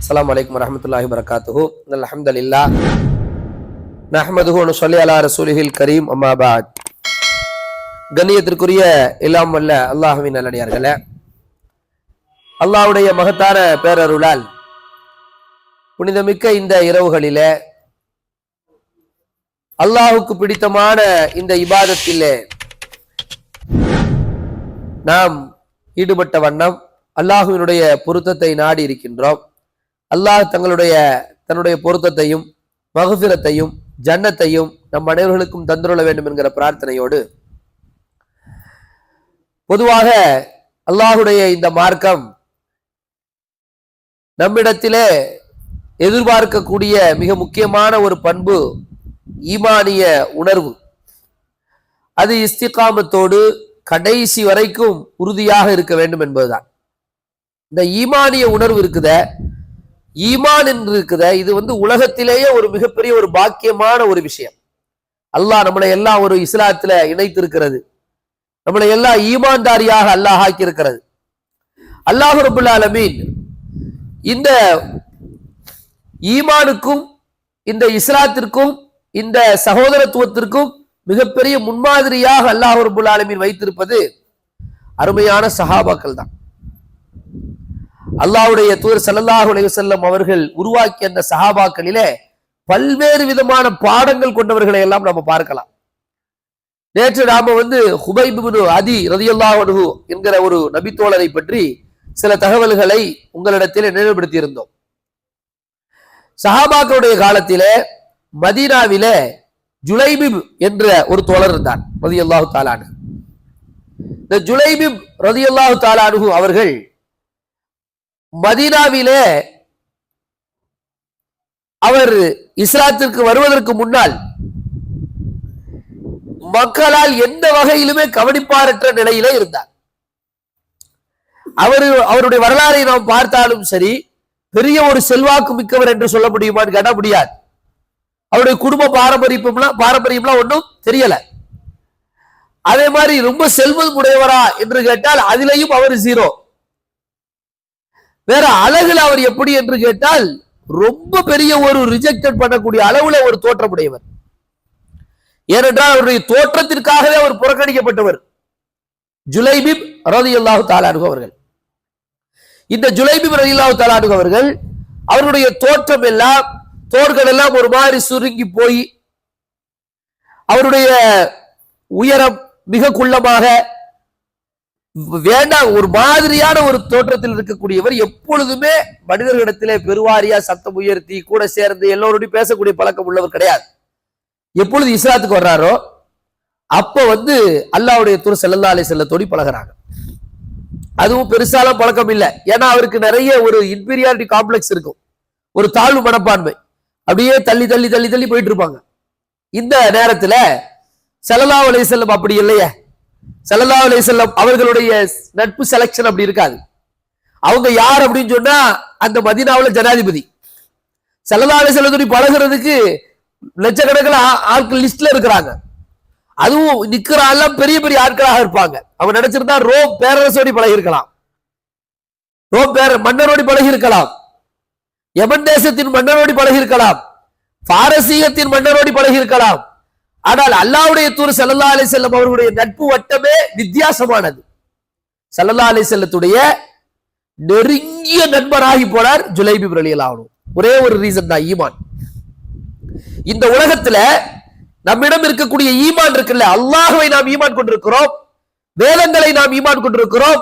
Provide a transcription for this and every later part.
அஸ்ஸலாமு அலைக்கும் வரஹ்மத்துல்லாஹி வபரகாத்துஹு. அல்ஹம்துலில்லாஹ் நஹ்மதுஹு வ நுஸல்லி அலா ரசூலிஹில் கரீம். அம்மா பஅத். கண்ணியத்திற்குரிய எல்லாம் வல்ல அல்லாஹ்வின் நல்லடியார்களே, அல்லாஹ்வுடைய மகத்தான பேரருளால் புனிதமிக்க இந்த இரவுகளிலே அல்லாஹுக்கு பிடித்தமான இந்த இபாதத்திலே நாம் ஈடுபட்ட வண்ணம் அல்லாஹுவினுடைய பொருத்தத்தை நாடி இருக்கின்றோம். அல்லாஹ் தன்னுடைய பொருத்தத்தையும் மகஃபிரத்தையும் ஜன்னத்தையும் நம் அனைவர்களுக்கும் தந்துள்ள வேண்டும் என்கிற பிரார்த்தனையோடு, பொதுவாக அல்லாஹுடைய இந்த மார்க்கம் நம்மிடத்திலே எதிர்பார்க்கக்கூடிய மிக முக்கியமான ஒரு பண்பு ஈமானிய உணர்வு. அது இஸ்திகாமத்தோடு கடைசி வரைக்கும் உறுதியாக இருக்க வேண்டும் என்பதுதான். இந்த ஈமானிய உணர்வு இருக்குத, ஈமான் என்று இருக்குத, இது உலகத்திலேயே ஒரு மிகப்பெரிய ஒரு பாக்கியமான ஒரு விஷயம். அல்லாஹ் நம்மளை எல்லாம் ஒரு இஸ்லாத்துல இணைத்திருக்கிறது, நம்மளை எல்லாம் ஈமான்தாரியாக அல்லாஹ் ஆக்கி இருக்கிறது. அல்லாஹ் ரப்பல் ஆலமீன் இந்த ஈமானுக்கும் இந்த இஸ்லாத்திற்கும் இந்த சகோதரத்துவத்திற்கும் மிகப்பெரிய முன்மாதிரியாக அல்லாஹ் ரப்பல் ஆலமீன் வைத்திருப்பது அருமையான சஹாபாக்கள் தான். அல்லாஹ்வுடைய தூதர் ஸல்லல்லாஹு அலைஹி வஸல்லம் அவர்கள் உருவாக்கிய அந்த சஹாபாக்களிலே பல்வேறு விதமான பாடங்கள் கொண்டவர்களை எல்லாம் நம்ம பார்க்கலாம். நேற்று நாம ஹுபைப் இப்னு அதி ரலியல்லாஹு அன்ஹு என்கிற ஒரு நபித்தோழரை பற்றி சில தகவல்களை உங்களிடத்தில் நினைவுபடுத்தி இருந்தோம். சஹாபாக்களுடைய காலத்திலே மதீனாவிலே ஜுலைபிப் என்ற ஒரு தோழர் இருந்தார் ரலியல்லாஹு தஆலா அன்ஹு. இந்த ஜுலைபிப் ரலியல்லாஹு தஆலா அன்ஹு அவர்கள் மதீனாவிலே அவர் இஸ்லாத்திற்கு வருவதற்கு முன்னால் மக்களால் எந்த வகையிலுமே கவனிப்பாரற்ற நிலையிலே இருந்தார். அவருடைய வரலாறை நாம் பார்த்தாலும் சரி, பெரிய ஒரு செல்வாக்கு மிக்கவர் என்று சொல்ல முடியுமான்னு கேட்ட முடியாது. அவருடைய குடும்ப பாரம்பரியம்லாம் ஒன்றும் தெரியல. அதே மாதிரி ரொம்ப செல்வம் உடையவரா என்று கேட்டால் அதிலையும் அவர் ஜீரோ. வேற அழகுல அவர் எப்படி என்று கேட்டால் ரொம்ப பெரிய ஒரு ரிஜெக்டட் பண்ணக்கூடிய அளவுல ஒரு தோற்றமுடையவர். ஏனென்றால் அவருடைய தோற்றத்திற்காகவே அவர் புறக்கணிக்கப்பட்டவர் ஜுலைபிப் ரலியல்லாஹு தஆலா அன்ஹு அவர்கள். இந்த ஜுலைபிப் ரலியல்லாஹு தஆலா அன்ஹு அவர்கள் அவருடைய தோற்றம் எல்லாம், தோள்கள் எல்லாம் ஒரு மாதிரி சுருங்கி போய், அவருடைய உயரம் மிக குள்ளமாக வேண்டாம் ஒரு மாதிரியான ஒரு தோற்றத்தில் இருக்கக்கூடியவர். எப்பொழுதுமே மனிதர்களிடத்திலே பெருவாரியா சத்தம் உயர்த்தி கூட சேர்ந்து எல்லோருடைய பேசக்கூடிய பழக்கம் உள்ளவர் கிடையாது. எப்பொழுது இஸ்லாத்துக்கு வர்றாரோ அப்ப அல்லாஹ்வுடைய தூதர் ஸல்லல்லாஹு அலைஹி வஸல்லம் பழகுறாங்க. அதுவும் பெருசாலாம் பழக்கம் இல்லை. ஏன்னா அவருக்கு நிறைய ஒரு இன்பீரியாரிட்டி காம்ப்ளெக்ஸ் இருக்கும், ஒரு தாழ்வு மனப்பான்மை. அப்படியே தள்ளி தள்ளி தள்ளி தள்ளி போயிட்டு இருப்பாங்க. இந்த நேரத்துல ஸல்லல்லாஹு அலைஹி வஸல்லம் அப்படி இல்லையே. ஸல்லல்லாஹு அலைஹி வஸல்லம் அவர்களுடைய நட்பு செலக்ஷன் அப்படி இருக்காது. அவங்க யார் அப்படின்னு சொன்னா அந்த மதீனாவுல ஜனாதிபதி. ஸல்லல்லாஹு அலைஹி வஸல்லம் பழகுறதுக்கு லட்சக்கணக்கில் ஆட்கள் லிஸ்ட்ல இருக்கிறாங்க. அதுவும் நிக்கிற எல்லாம் பெரிய பெரிய ஆட்களாக இருப்பாங்க. அவங்க நினைச்சிருந்தா ரோம் பேரரசோடி பழகி இருக்கலாம், ரோம் மன்னரோடி பழகி இருக்கலாம், யமன் தேசத்தின் மன்னரோடி பழகி இருக்கலாம், பாரசீகத்தின் மன்னரோடி பழகி இருக்கலாம். ஆனால் அல்லாஹ்வுடைய தூதர் ஸல்லல்லாஹு அலைஹி வஸல்லம் அவர்களுடைய நட்பு வட்டமே வித்தியாசமானது. ஸல்லல்லாஹு அலைஹி வஸல்லத்துடைய நெருங்கிய நண்பராகி போனார் ஜுலைபிப் ரலியல்லாஹு அன்ஹு. ஒரே ஒரு ரீசன் தான், ஈமான். இந்த உலகத்துல நம்மிடம் இருக்கக்கூடிய ஈமான் இருக்குல்ல, அல்லாஹ்வை நாம் ஈமான் கொண்டிருக்கிறோம், வேதங்களை நாம் ஈமான் கொண்டிருக்கிறோம்,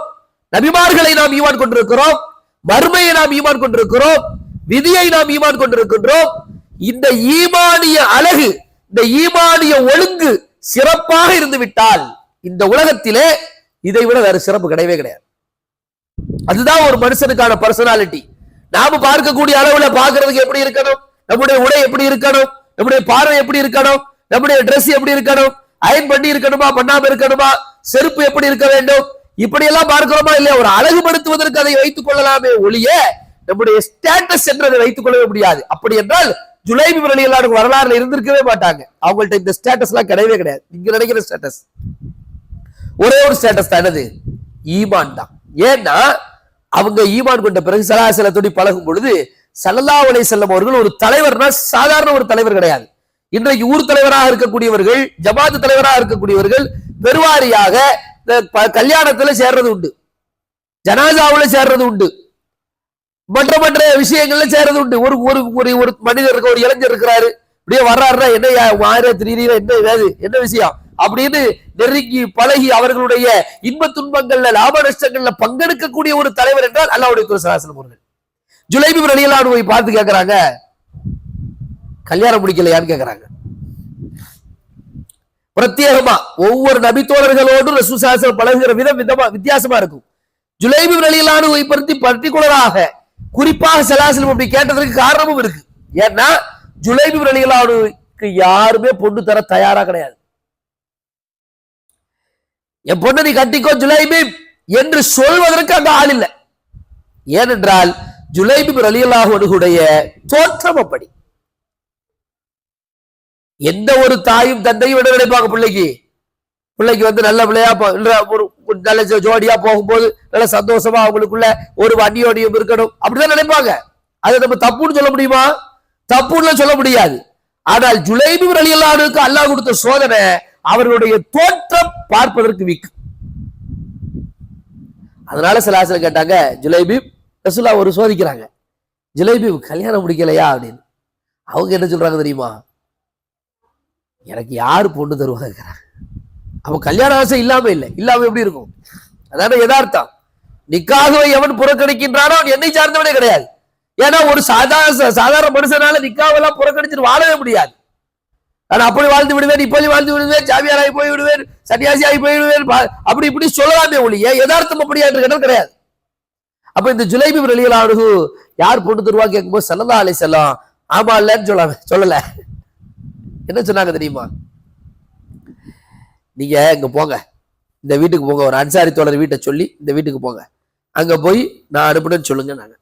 நபிமார்களை நாம் ஈமான் கொண்டிருக்கிறோம், மறுமையை நாம் ஈமான் கொண்டிருக்கிறோம், விதியை நாம் ஈமான் கொண்டிருக்கின்றோம். இந்த ஈமானிய அழகு, இந்த ஈமானிய ஒழுங்கு சிறப்பாக இருந்து விட்டால் இந்த உலகத்திலே இதை விட வேற சிறப்பு கிடையவே கிடையாது. அதுதான் ஒரு மனுஷனுக்கான பர்சனாலிட்டி. நாம பார்க்கக்கூடிய அளவுல பார்க்கிறதுக்கு எப்படி இருக்கணும், நம்முடைய உடை எப்படி இருக்கணும், நம்முடைய பார்வை எப்படி இருக்கணும், நம்முடைய ட்ரெஸ் எப்படி இருக்கணும், அயன் பண்ணி இருக்கணுமா பண்ணாம இருக்கணுமா, செருப்பு எப்படி இருக்க வேண்டும், இப்படி எல்லாம் பார்க்கிறோமா இல்லையா? ஒரு அழகுபடுத்துவதற்கு அதை வைத்துக் கொள்ளலாமே ஒழிய நம்முடைய ஸ்டேட்டஸ் என்றதை வைத்துக் கொள்ளவே முடியாது. அப்படி என்றால் ஜுலைபிப் ரலியல்லாஹு அன்ஹு வரலாறுல இருந்திருக்கவே மாட்டாங்க. அவங்கள்ட்ட இந்த ஸ்டேட்டஸ் எல்லாம் கிடையவே கிடையாது. நீங்க நினைக்கிற ஸ்டேட்டஸ் ஒரே ஒரு ஸ்டேட்டஸ் தான், என்னது? ஈமான் தான். ஏன்னா அவங்க ஈமான் கொண்ட பிறகு சலாசலத்தோடு பழகும் பொழுது ஸல்லல்லாஹு அலைஹி வஸல்லம் அவர்கள் ஒரு தலைவர்னா சாதாரண ஒரு தலைவர் கிடையாது. இன்றைக்கு ஊர் தலைவராக இருக்கக்கூடியவர்கள், ஜமாத் தலைவராக இருக்கக்கூடியவர்கள் பெருவாரியாக கல்யாணத்துல சேர்றது உண்டு, ஜனாசாவுல சேர்றது உண்டு, மற்ற மற்ற விஷயங்கள்ல சேர்றது உண்டு. ஒரு ஒரு ஒரு மனிதர் இருக்க, ஒரு இளைஞர் இருக்கிறாரு, அப்படியே வர்றாருன்னா என்ன திடீர்னு என்ன வேது என்ன விஷயம் அப்படின்னு நெருங்கி பழகி அவர்களுடைய இன்ப துன்பங்கள்ல லாப நஷ்டங்கள்ல பங்கெடுக்கக்கூடிய ஒரு தலைவர் என்றால் அல்லாஹ்வுடைய தூதர் ஸல்லல்லாஹு அலைஹி வஸல்லம் அவர்கள். ஜுலைபிப் ரலியல்லாஹு அன்ஹு போய் பார்த்து கேட்கிறாங்க, கல்யாணம் முடிக்கலையான்னு கேட்கிறாங்க. பிரத்யேகமா ஒவ்வொரு நபி தோழர்களோடு ரசூல் ஸல்லல்லாஹு அலைஹி வஸல்லம் பழகுகிற விதம் வித்தியாசமா இருக்கும். ஜுலைபிப் ரலியல்லாஹு அன்ஹு பற்றி பர்டிகுலராக குறிப்பாக ஸல்லல்லாஹு அலைஹி வஸல்லம் அப்படி கேட்டதற்கு காரணமும் இருக்கு. ஏன்னா ஜுலைபிப் ரலியல்லாஹு அன்ஹுக்கு யாருமே பொண்ணு தர தயாரா கிடையாது. என் பொண்ணு நீ கட்டிக்கோ ஜுலைபிப் என்று சொல்வதற்கு அந்த ஆள் இல்லை. ஏனென்றால் ஜுலைபிப் ரலியல்லாஹு அன்ஹுடைய தோற்றம் அப்படி. எந்த ஒரு தாயும் தந்தையும் என்ன நினைப்பாங்க, பிள்ளைக்கு வந்து நல்ல பிள்ளையா ஒரு நல்ல ஜோடியா போகும்போது நல்ல சந்தோஷமா அவங்களுக்குள்ள ஒரு அந்நியோடியம் இருக்கணும் அப்படிதான் நினைப்பாங்க. அதை நம்ம தப்புன்னு சொல்ல முடியுமா? தப்புன்னு சொல்ல முடியாது. ஆனால் ஜுலைபிப் ரலியல்லாஹு அன்ஹுக்கு அல்லாஹ் கொடுத்த சோதனை அவர்களுடைய தோற்றம் பார்ப்பதற்கு வீக். அதனால ஸல்லல்லாஹு அலைஹி வஸல்லம் கேட்டாங்க, ஜுலைபிப் ரசூலுல்லாஹ் ஒரு சோதிக்கிறாங்க, ஜுலைபிப் கல்யாணம் முடிக்கலையா அப்படின்னு. அவங்க என்ன சொல்றாங்க தெரியுமா? எனக்கு யாரு பொண்ணு தருவாங்க. அவன் கல்யாண ஆசை இல்லாம எப்படி இருக்கும்? அதான யதார்த்தம். நிக்காகவை எவன் புறக்கணிக்கின்றானோ அவன் என்னை சார்ந்தவனே கிடையாது. ஏன்னா ஒரு சாதாரண மனுஷனால நிக்காவெல்லாம் புறக்கணிச்சுட்டு வாழவே முடியாது. நான் அப்படி வாழ்ந்து விடுவேன், இப்படி வாழ்ந்து விடுவேன், ஜாமியாராகி போய் விடுவேன், சன்னியாசியாகி போய் விடுவேன், அப்படி இப்படி சொல்லலாமே ஒழிய யதார்த்தம் அப்படியா என்று கேட்டால் கிடையாது. அப்ப இந்த ஜுலைபிப் ரலியல்லாஹு அன்ஹு யார் பொண்ணு தருவா கேட்கும்போது ஸல்லல்லாஹு அலைஹி வஸல்லம் ஆமா இல்லன்னு சொல்லல. என்ன சொன்னாங்க தெரியுமா? நீங்க இங்க போங்க, இந்த வீட்டுக்கு போங்க, ஒரு அன்சாரி தோழர் வீட்டை சொல்லி இந்த வீட்டுக்கு போங்க, அங்க போய் நான் அனுப்புனேன்னு சொல்லுங்க. நாங்க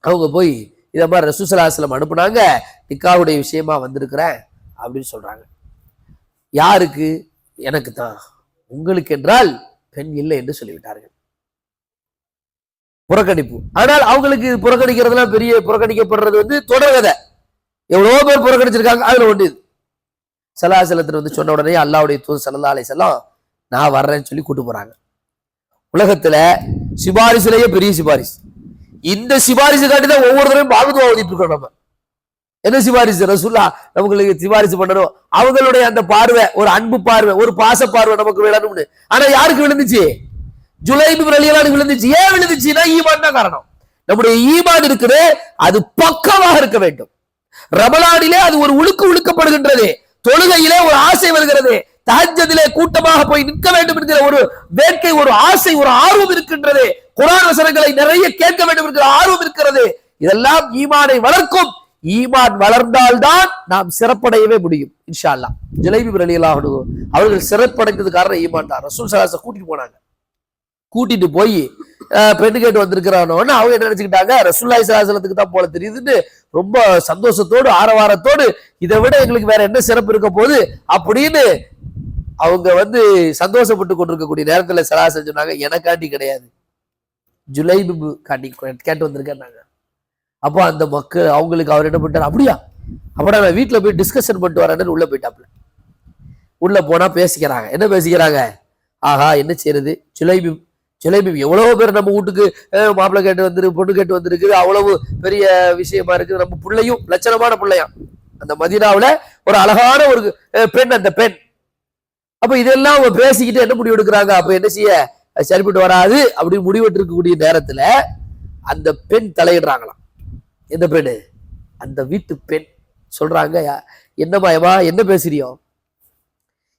அவங்க போய் இதை மாதிரி ரசூல் ஸல்லல்லாஹு அலைஹி வஸல்லம் அனுப்புனாங்க, நிக்காவுடைய விஷயமா வந்திருக்கிறேன் அப்படின்னு சொல்றாங்க. யாருக்கு? எனக்கு தான். உங்களுக்கு என்றால் பெண் இல்லை என்று சொல்லிவிட்டார்கள். புறக்கணிப்பு. ஆனால் அவங்களுக்கு புறக்கணிக்கிறதுலாம் பெரிய புறக்கணிக்கப்படுறது வந்து தொடர்கதை. எவ்வளவோ பேர் புறக்கணிச்சிருக்காங்க. அதுல ஒன்று ஸல்லல்லாஹு அலைஹி வஸல்லம் வந்து சொன்ன உடனே அல்லாஹ்வுடைய தூதர் ஸல்லல்லாஹு அலைஹி வஸல்லம் நான் வர்றேன்னு சொல்லி கூட்டு போறாங்க. உலகத்துல சிபாரிசுலேயே பெரிய சிபாரிசு. இந்த சிபாரிசு காட்டிதான் ஒவ்வொரு தடவையும் பாகுதுவா ஓதிட்டு இருக்கோம். நம்ம என்ன சிபாரிசு? ரசூலுல்லாஹ் நமக்கு சிபாரிசு பண்ணணும். அவங்களுடைய அந்த பார்வை ஒரு அன்பு பார்வை, ஒரு பாச பார்வை நமக்கு விழணும்னு. ஆனா யாருக்கு விழுந்துச்சு? ஜுலைபிப் ரலியல்லாஹு அன்ஹு விழுந்துச்சு. ஏன் விழுந்துச்சுன்னா ஈமான் தான் காரணம். நம்முடைய ஈமான் இருக்குது, அது பக்கமாக இருக்க வேண்டும். ரமலானிலே அது ஒரு உழுக்கப்படுகின்றது, தொழுகையிலே ஒரு ஆசை வருகிறது, தஹஜ்ஜுதிலே கூட்டமாக போய் நிற்க வேண்டும் என்கிற ஒரு வேட்கை, ஒரு ஆசை, ஒரு ஆர்வம் இருக்கின்றது, குர்ஆன் வசனங்களை நிறைய கேட்க வேண்டும் என்கிற ஆர்வம் இருக்கிறது. இதெல்லாம் ஈமானை வளர்க்கும். ஈமான் வளர்ந்தால்தான் நாம் சிறப்படையவே முடியும் இன்ஷா அல்லாஹ். ஜுலைபிப் ரலியல்லாஹு அன்ஹு அவர்கள் சிறப்படைந்தது காரணம் ஈமான் தான். ரசூல் ஸல்லல்லாஹு அலைஹி வஸல்லம் கூட்டிட்டு போனாங்க. கூட்டிட்டு போய் பெண்ணு கேட்டு வந்திருக்கிறான்னு அவங்க என்ன நினைச்சுக்கிட்டாங்க, ரசூலுல்லாஹி ஸல்லல்லாஹு அலைஹி வஸல்லத்துக்கு தான் போல தெரியுதுன்னு ரொம்ப சந்தோஷத்தோடு ஆரவாரத்தோடு இதை விட எங்களுக்கு வேற என்ன சிறப்பு இருக்க போகுது அப்படின்னு அவங்க வந்து சந்தோஷப்பட்டு கொண்டிருக்கக்கூடிய நேரத்துல ஸல்லல்லாஹு அலைஹி வஸல்லம் சொன்னாங்க, எனக்காண்டி கிடையாது, ஜுலைபிப் காண்டி கேட்டு வந்திருக்காங்க. அப்போ அந்த மக்கள் அவங்களுக்கு அவர் என்ன பண்ணிட்டார், அப்படியா அப்படா நான் வீட்டுல போய் டிஸ்கஷன் பண்ணிட்டு வரேன்னு உள்ள போயிட்டாப்ல. உள்ள போனா பேசிக்கிறாங்க. என்ன பேசிக்கிறாங்க? ஆஹா என்ன செய்யறது, ஜுலைபிப் எவ்வளவு பேர் நம்ம வீட்டுக்கு மாப்பிள்ளை கேட்டு வந்துருக்கு, பொண்ணு கேட்டு வந்திருக்குது, அவ்வளவு பெரிய விஷயமா இருக்குது, நம்ம பிள்ளையும் லட்சணமான பிள்ளையாம், அந்த மதீனாவுல ஒரு அழகான ஒரு பெண், அந்த பெண். அப்ப இதெல்லாம் அவங்க பேசிக்கிட்டு என்ன முடிவு எடுக்கிறாங்க, அப்ப என்ன செய்ய சரிப்பட்டு வராது அப்படின்னு முடிவெட்டு இருக்கக்கூடிய நேரத்துல அந்த பெண் தலையிடுறாங்களாம். எந்த பெண்ணு? அந்த வீட்டு பெண். சொல்றாங்க, என்னமாயமா என்ன பேசுறியோ,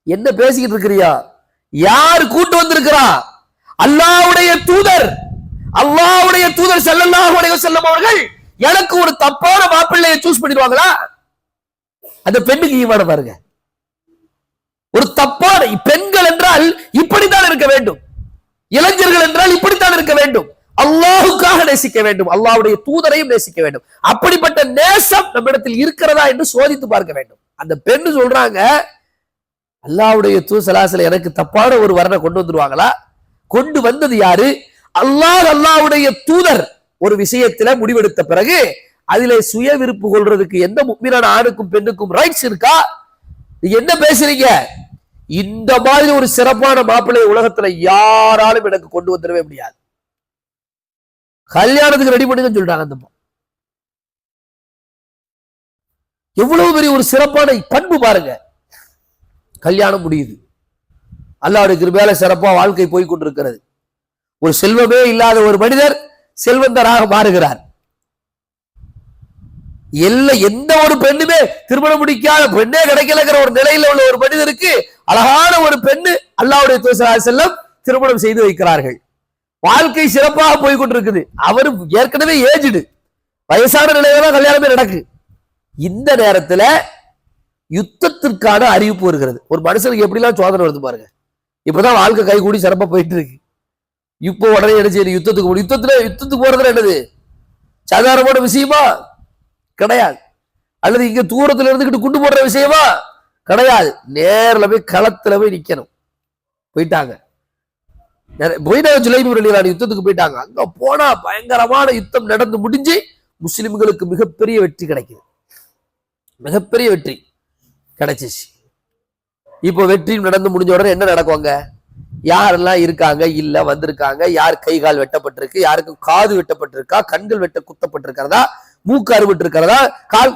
என்ன பேசிக்கிட்டு இருக்கிறியா, யார் கூட்டு வந்திருக்கிறா? அல்லாஹ்வுடைய தூதர் ஸல்லல்லாஹு அலைஹி வஸல்லம் அவர்கள் எனக்கு ஒரு தப்பான மாப்பிள்ளையை சூஸ் பண்ணிடுவாங்களா? அந்த பெண்ணுக்கு ஈமான் பாருங்க. ஒரு தப்பான பெண்கள் என்றால் இப்படித்தான் இருக்க வேண்டும், இளைஞர்கள் என்றால் இப்படித்தான் இருக்க வேண்டும், அல்லாஹ்வுக்காக நேசிக்க வேண்டும், அல்லாஹ்வுடைய தூதரையும் நேசிக்க வேண்டும். அப்படிப்பட்ட நேசம் நம்மிடத்தில் இருக்கிறதா என்று சோதித்து பார்க்க வேண்டும். அந்த பெண்ணு சொல்றாங்க, அல்லாஹ்வுடைய தூதர் ஸல்லல்லாஹு அலைஹி வஸல்லம் எனக்கு தப்பான ஒரு வரனை கொண்டு வந்துருவாங்களா? கொண்டு வந்தது யாரு? அல்லாஹ்வுடைய தூதர் ஒரு விஷயத்துல முடிவெடுத்த பிறகு அதிலே சுய விருப்பு கொள்றதுக்கு எந்த முக்மீனான ஆணுக்கும் பெண்ணுக்கும் ரைட்ஸ் இருக்கா? நீங்க என்ன பேசுறீங்க? இந்த மாதிரி ஒரு சிறப்பான மாப்பிள்ளை உலகத்துல யாராலும் எனக்கு கொண்டு வந்துடவே முடியாது. கல்யாணத்துக்கு ரெடி பண்ணுங்கன்னு சொல்லிட்டாங்க. அந்த எவ்வளவு பெரிய ஒரு சிறப்பான பண்பு பாருங்க. கல்யாணம் முடியுது, அல்லாஹ்வுடைய கிருபையால சிறப்பா வாழ்க்கை போய் கொண்டிருக்கிறது. ஒரு செல்வமே இல்லாத ஒரு மனிதர் செல்வந்தராக மாறுகிறார். எந்த ஒரு பெண்ணுமே திருமணம் முடிக்காத பெண்ணே கிடைக்கலங்கிற ஒரு நிலையில உள்ள ஒரு மனிதருக்கு அழகான ஒரு பெண்ணு அல்லாஹ்வுடைய தூதர் ஸல்லல்லாஹு அலைஹி வஸல்லம் திருமணம் செய்து வைக்கிறார்கள். வாழ்க்கை சிறப்பாக போய் கொண்டிருக்குது. அவரு ஏற்கனவே ஏஜ்டு, வயசான நிலையில தான் கல்யாணமே நடக்கு. இந்த நேரத்துல யுத்தத்திற்கான அறிவிப்பு வருகிறது. ஒரு மனுஷனுக்கு எப்படிலாம் சோதனை வருது பாருங்க. இப்பதான் வாழ்க்கை கை கூடி சிறப்பா போயிட்டு இருக்கு. இப்போ உடனே என்ன செய்யுது? யுத்தத்துக்கு போறதுல என்னது சாதாரணமான விஷயமா கிடையாது. அல்லது இங்க தூரத்துல இருந்துகிட்டு குண்டு போடுற விஷயமா கிடையாது. நேர்ல போய் களத்துல போய் நிக்கணும். போயிட்டாங்க ஜுலைபி ரலியல்லாஹு யுத்தத்துக்கு போயிட்டாங்க. அங்க போனா பயங்கரமான யுத்தம் நடந்து முடிஞ்சு முஸ்லிம்களுக்கு மிகப்பெரிய வெற்றி கிடைக்குது. மிகப்பெரிய வெற்றி கிடைச்சிச்சு. இப்போ வெற்றி நடந்து முடிஞ்ச உடனே என்ன நடக்குவாங்க? யாரெல்லாம் இருக்காங்க, இல்ல வந்திருக்காங்க, யார் கை கால் வெட்டப்பட்டிருக்கு, யாருக்கும் காது வெட்டப்பட்டிருக்கா, கண்கள் குத்தப்பட்டிருக்கிறதா, மூக்கு அறுபட்டு இருக்கிறதா,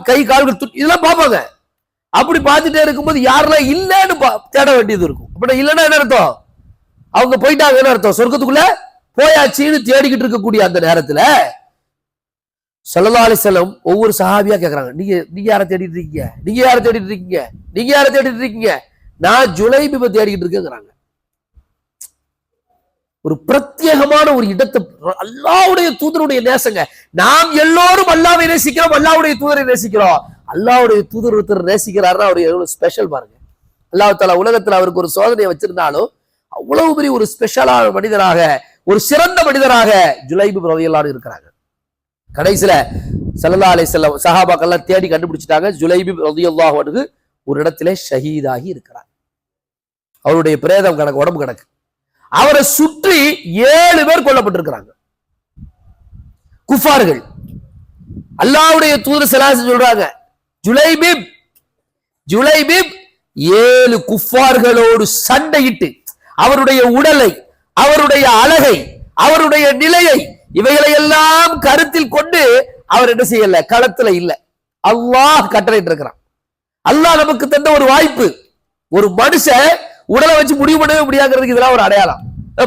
கை கால்கள் இதெல்லாம் பார்ப்பாங்க. அப்படி பார்த்துட்டே இருக்கும்போது யாரெல்லாம் இல்லைன்னு தேட வேண்டியது இருக்கும். அப்படி இல்லைன்னா என்ன அர்த்தம்? அவங்க போயிட்டாங்கன்னு அர்த்தம். சொர்க்கத்துக்குள்ள போயாச்சின்னு தேடிக்கிட்டு இருக்கக்கூடிய அந்த நேரத்துல ஸல்லல்லாஹு அலைஹி வஸல்லம் ஒவ்வொரு சஹாபியா கேக்குறாங்க, நீங்க யாரை தேடிட்டு இருக்கீங்க? நீங்க யாரை தேடிட்டு இருக்கீங்க? நீங்க யாரை தேடிட்டு இருக்கீங்க? நான் ஜுலைபிபை தேடிக்கிட்டு இருக்கேங்கிறாங்க. ஒரு பிரத்யேகமான ஒரு இடத்தை அல்லாஹ்வுடைய தூதருடைய நேசங்க. நாம் எல்லோரும் அல்லாஹ்வை நேசிக்கிறோம், அல்லாஹ்வுடைய தூதரை நேசிக்கிறோம். அல்லாஹ்வுடைய தூதர் ஒருத்தர் நேசிக்கிறாருன்னா அவருடைய எவ்வளவு ஸ்பெஷல் பாருங்க. அல்லாஹ் தஆலா உலகத்துல அவருக்கு ஒரு சோதனையை வச்சிருந்தாலும் அவ்வளவு பெரிய ஒரு ஸ்பெஷலான மனிதராக, ஒரு சிறந்த மனிதராக ஜுலைபி ரலியல்லாஹு அன்ஹு இருக்கிறாங்க. கடைசியில ஸல்லல்லாஹு அலைஹி வஸல்லம் சஹாபாக்கெல்லாம் தேடி கண்டுபிடிச்சிட்டாங்க. ஜுலைபி ரலியல்லாஹு அன்ஹு ஒரு இடத்திலே ஷஹீதாகி இருக்கிறார். அவருடைய பிரேதம் கணக்கு, உடம்பு கணக்கு. அவரை சுற்றி 7 பேர் கொல்லப்பட்டிருக்கிறாங்க, குஃபார்கள். அல்லாஹ்வுடைய தூதர் ஸல்லல்லாஹு அலைஹி வஸல்லம் சொல்றாங்க, ஜுலைபிப் 7 குஃபார்களோடு சண்டையிட்டு அவருடைய உடலை, அவருடைய அழகை, அவருடைய நிலையை, இவைகளை எல்லாம் கருத்தில் கொண்டு அவர் என்ன செய்யல? களத்துல இல்ல. அல்லாஹ் கட்டளையிட்டு இருக்கிறான். அல்லாஹ் நமக்கு தந்த ஒரு வாய்ப்பு. ஒரு மனுஷன் உடலை வச்சு முடிவு பண்ணவே முடியாங்கிறதுக்கு இதெல்லாம் ஒரு அடையாளம்.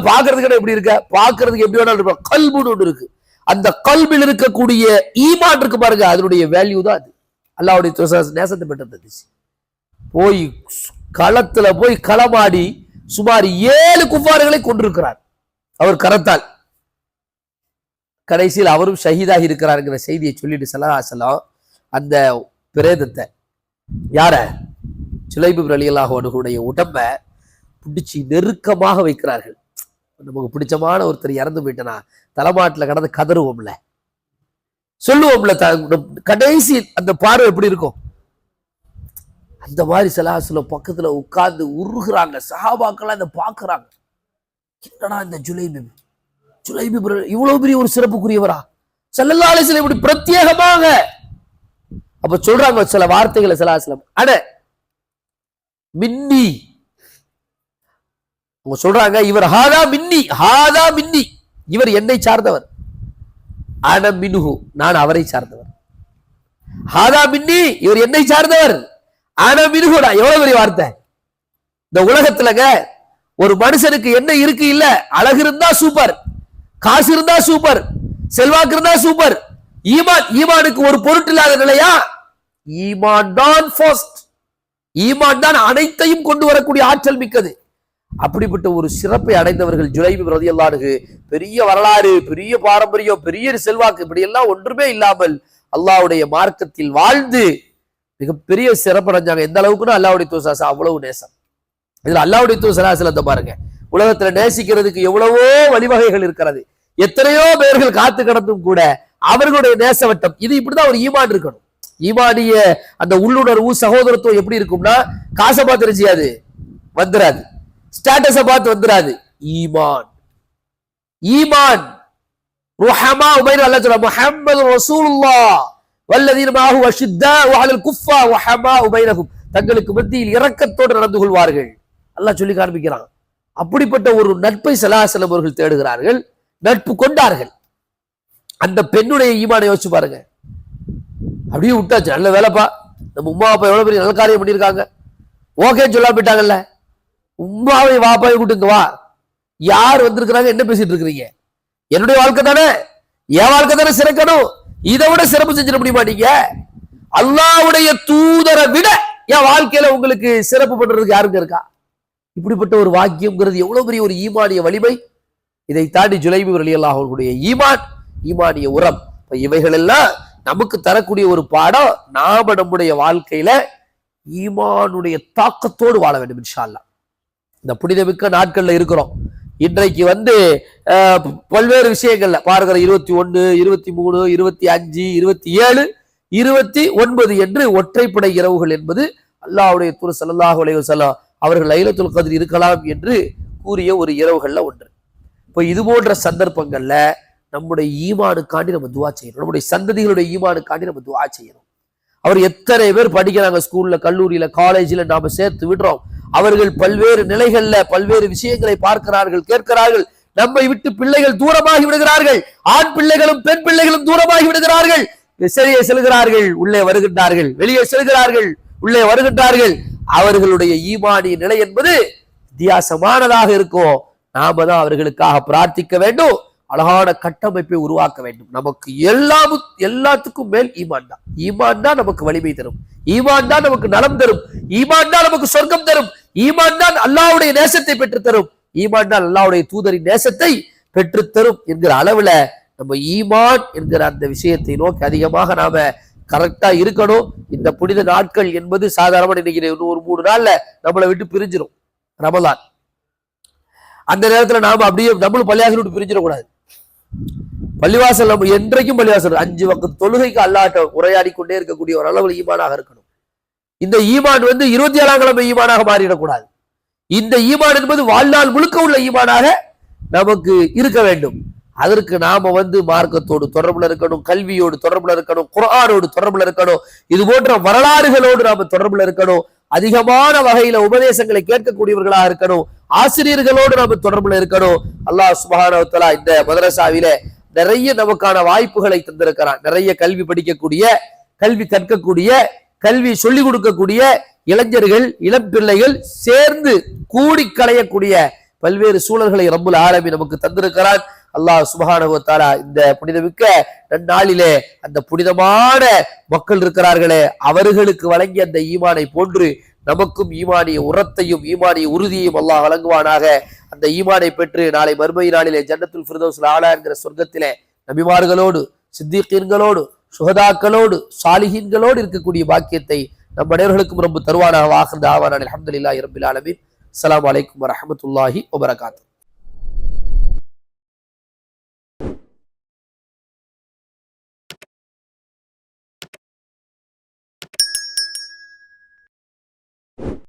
பாக்குறதுக்கு எப்படி இருக்க? பாக்குறதுக்கு எப்படி வேணாலும் இருப்பா. கல்புன்னு ஒன்று இருக்கு. அந்த கல்பில் இருக்கக்கூடிய ஈமான் இருக்கு பாருங்க, அதனுடைய வேல்யூ தான் அது. அல்லாஹ்வுடைய நேசத்தை பெற்று போய் களத்துல போய் களமாடி சுமார் 7 குஃபார்களை கொண்டிருக்கிறார் அவர் கரத்தால். கடைசியில் அவரும் ஷஹீதாகி இருக்கிறாருங்கிற செய்தியை சொல்லிட்டு ஸல்லல்லாஹு அலைஹி வஸல்லம் அந்த பிரேதத்தை, யார? ஜுலைபி ரலியல்லாஹு அன்ஹுடைய உடம்ப பிடிச்சி நெருக்கமாக வைக்கிறார்கள். நமக்கு பிடிச்சமான ஒருத்தர் இறந்து போயிட்டனா தலைமாட்டில் கடந்து கதறுவோம்ல, சொல்லுவோம்ல, கடைசி அந்த பார்வை எப்படி இருக்கும்? அந்த மாதிரி ஸல்லல்லாஹு அலைஹி வஸல்லம் பக்கத்துல உட்கார்ந்து உருகுறாங்க. சஹாபாக்கள் அதை பாக்குறாங்க. என்னடா இந்த ஜுலைபி இவ்வளவு பெரிய ஒரு சிறப்புக்குரியவரா? ஸல்லல்லாஹு அலைஹி வஸல்லம் இப்படி பிரத்யேகமாக அப்ப சொல்றாங்க சில வார்த்தைகளை ஸல்லல்லாஹு அலைஹி வஸல்லம். அட மின்னி, அவங்க சொல்றாங்க, இவர் ஹாதா மின்னி, இவர் என்னை சார்ந்தவர். அன மின்ஹு, நான் அவரை சார்ந்தவர். ஹாதா மின்னி, இவர் என்னை சார்ந்தவர். அன மின்ஹுடா, எவ்வளவு பெரிய வார்த்தை! இந்த உலகத்துலங்க ஒரு மனுஷனுக்கு என்ன இருக்கு இல்ல, அழகு இருந்தா சூப்பர், காசு இருந்தா சூப்பர், செல்வாக்கு இருந்தா சூப்பர். ஈமானுக்கு ஒரு பொருட்டு இல்லாத நிலையா? ஈமான் தான் ஃபர்ஸ்ட். ஈமான் தான் அனைத்தையும் கொண்டு வரக்கூடிய ஆற்றல் மிக்கது. அப்படிப்பட்ட ஒரு சிறப்பை அடைந்தவர்கள் ஜுலைபி ரலியல்லாஹு அன்ஹு. பெரிய வரலாறு, பெரிய பாரம்பரியம், பெரிய செல்வாக்கு, இப்படி எல்லாம் ஒன்றுமே இல்லாமல் அல்லாஹ்வுடைய மார்க்கத்தில் வாழ்ந்து மிகப்பெரிய சிறப்படைஞ்சாங்க. எந்த அளவுக்குன்னா அல்லாஹ்வுடைய தூதர் அவ்வளவு நேசம். இதுல அல்லாஹ்வுடைய தூதர் ஸல்லல்லாஹு அலைஹி வஸல்லம் பாருங்க, உலகத்துல நேசிக்கிறதுக்கு எவ்வளவோ வழிவகைகள் இருக்கிறது. எத்தனையோ பேர்கள் காத்து கிடந்தும் கூட அவர்களுடைய நேசவட்டம் இது. இப்படிதான் ஒரு ஈமான் இருக்கணும். ஈமானிய அந்த உள்ளுணர்வு, சகோதரத்துவம் எப்படி இருக்கும்னா, காசை பார்த்து தெரிஞ்சியாது வந்துராது, ஸ்டேட்டஸை பார்த்து வந்துராது. ஈமான் ருஹமா உபைன அல்லாஹ் சொல்றான் முஹம்மது ரசூலுல்லாஹ் வல்லதீன மாஹு அஷித்தாஉ அலல் குஃபார் வஹமா உபைனஹும், தங்களுக்கு மத்தியில் இரக்கத்தோடு நடந்து கொள்வார்கள். அல்லாஹ் சொல்லி காண்பிக்கிறான். அப்படிப்பட்ட ஒரு நட்பை ஸல்லல்லாஹு அலைஹி வஸல்லம் அவர்கள் தேடுகிறார்கள், நட்பு கொண்டார்கள். அந்த பெண்ணுடைய ஈமானை யோசிச்சு பாருங்க. அப்படியே விட்டாச்சு, நல்ல வேலைப்பா, நம்ம உமா அப்பா எவ்வளவு பெரிய நல்ல காரியம் பண்ணியிருக்காங்க, ஓகேன்னு சொல்லாம போயிட்டாங்கல்ல. உமாவை வாப்பாவை கூட்டுங்க வா, யார் வந்திருக்கிறாங்க, என்ன பேசிட்டு இருக்கிறீங்க, என்னுடைய வாழ்க்கை தானே, என் வாழ்க்கை தானே சிறக்கணும், இதை விட சிறப்பு செஞ்சிட முடியுமா நீங்க? அல்லாஹ்வுடைய தூதரை விட என் வாழ்க்கையில உங்களுக்கு சிறப்பு பண்றதுக்கு யாருங்க இருக்கா? இப்படிப்பட்ட ஒரு வாக்கியம்ங்கிறது எவ்வளவு பெரிய ஒரு ஈமானிய வலிமை. இதை தாண்டி ஜுலைபி ரலியல்லாஹு அன்ஹுடைய ஈமான், ஈமானிய உரம், இவைகள் எல்லாம் நமக்கு தரக்கூடிய ஒரு பாடம். நாம நம்முடைய வாழ்க்கையில ஈமானுடைய தாக்கத்தோடு வாழ வேண்டும் இன்ஷா அல்லாஹ். இந்த புனிதமிக்க நாட்கள்ல இருக்கிறோம். இன்றைக்கு பல்வேறு விஷயங்கள்ல பாருகிற 21, 23, 25, 27, 29 என்று ஒற்றைப்படை இரவுகள் என்பது அல்லாஹ்வுடைய தூதர் ஸல்லல்லாஹு அலைஹி வஸல்லம் அவர்கள் லைலத்துல் கத்ர் இருக்கலாம் என்று கூறிய ஒரு இரவுகள்ல ஒன்று. இப்போ இது போன்ற சந்தர்ப்பங்கள்ல நம்முடைய ஈமானுக்காண்டி நம்ம துஆ செய்யணும், நம்முடைய சந்ததிகளுடைய ஈமானுக்காண்டி நம்ம துஆ செய்யணும். அவர் எத்தனை பேர் படிக்கிறாங்க ஸ்கூல்ல, கல்லூரியில, காலேஜில் நாம சேர்த்து விடுறோம். அவர்கள் பல்வேறு நிலைகள்ல பல்வேறு விஷயங்களை பார்க்கிறார்கள், கேட்கிறார்கள். நம்மை விட்டு பிள்ளைகள் தூரமாகி விடுகிறார்கள். ஆண் பிள்ளைகளும் பெண் பிள்ளைகளும் தூரமாகி விடுகிறார்கள். வெளியே செல்கிறார்கள், உள்ளே வருகின்றார்கள், வெளியே செல்கிறார்கள், உள்ளே வருகின்றார்கள். அவர்களுடைய ஈமானிய நிலை என்பது வித்தியாசமானதாக இருக்கும். நாம தான் அவர்களுக்காக பிரார்த்திக்க வேண்டும், அழகான கட்டமைப்பை உருவாக்க வேண்டும். நமக்கு எல்லாத்துக்கும் மேல் ஈமான் தான். ஈமான் தான் நமக்கு வலிமை தரும், ஈமான் தான் நமக்கு நலம் தரும், ஈமான் தான் நமக்கு சொர்க்கம் தரும், ஈமான் தான் அல்லாஹ்வுடைய நேசத்தை பெற்றுத்தரும், ஈமான் தான் அல்லாஹ்வுடைய தூதரின் நேசத்தை பெற்றுத்தரும் என்கிற அளவுல நம்ம ஈமான் என்கிற அந்த விஷயத்தை நோக்கி அதிகமாக நாம கரெக்டா இருக்கணும். இந்த புனித நாட்கள் என்பது சாதாரண இன்னைக்கு ஒரு 3 நாள்ல நம்மளை விட்டு பிரிஞ்சிடும் ரமலான். அந்த நேரத்துல நாம அப்படியே நம்மளும் பள்ளிவாசல் விட்டு பிரிஞ்சிடக்கூடாது. பள்ளிவாசல் நம்ம என்றைக்கும் பள்ளிவாசல் 5 வக்த் தொழுகைக்கு அல்லாஹ்ட்ட உரையாடி கொண்டே இருக்கக்கூடிய ஒரு அளவில் ஈமானாக இருக்கணும். இந்த ஈமான் 27ஆம் கிழமை ஈமானாக மாறிடக்கூடாது. இந்த ஈமான் என்பது வாழ்நாள் முழுக்க உள்ள ஈமானாக நமக்கு இருக்க வேண்டும். அதற்கு நாம மார்க்கத்தோடு தொடர்புல இருக்கணும், கல்வியோடு தொடர்புல இருக்கணும், குர்ஆனோடு தொடர்புல இருக்கணும், இது போன்ற வரலாறுகளோடு நாம தொடர்புல இருக்கணும், அதிகமான வகையில உபதேசங்களை கேட்கக்கூடியவர்களாக இருக்கணும், ஆசிரியர்களோடு நாம தொடர்புல இருக்கணும். அல்லாஹ் சுப்ஹானஹு வ தஆலா இந்த மதரசாவில நிறைய நமக்கான வாய்ப்புகளை தந்திருக்கிறான். நிறைய கல்வி படிக்கக்கூடிய, கல்வி கற்கக்கூடிய, கல்வி சொல்லிக் கொடுக்கக்கூடிய இளைஞர்கள், இளம் பிள்ளைகள் சேர்ந்து கூடி களையக்கூடிய பல்வேறு சூழல்களை ரப்புல் ஆலமீன் நமக்கு தந்திருக்கிறான். அல்லாஹ் சுப்ஹானஹு வ தஆலா இந்த புனிதமிக்க நன்னாளிலே அந்த புனிதமான மக்கள் இருக்கிறார்களே, அவர்களுக்கு வழங்கிய அந்த ஈமானை போன்று நமக்கும் ஈமானிய உரத்தையும் ஈமானிய உறுதியையும் அல்லாஹ் வழங்குவானாக. அந்த ஈமானை பெற்று நாளை மறுமை நாளிலே ஜன்னத்துல் ஃபிர்தௌஸில் ஆலா என்கிற சொர்க்கத்திலே நபிமார்களோடு, சித்திகீன்களோடு, சுஹதாக்களோடு, சாலிஹீன்களோடு இருக்கக்கூடிய பாக்கியத்தை நம் அனைவர்களுக்கும் ரொம்ப தருவானாக. வாஹிர் தாவானா அல்ஹம்துலில்லாஹி ரப்பில் ஆலமீன். அஸ்ஸலாமு அலைக்கும் வரஹ்மத்துல்லாஹி வபரகாத்துஹு.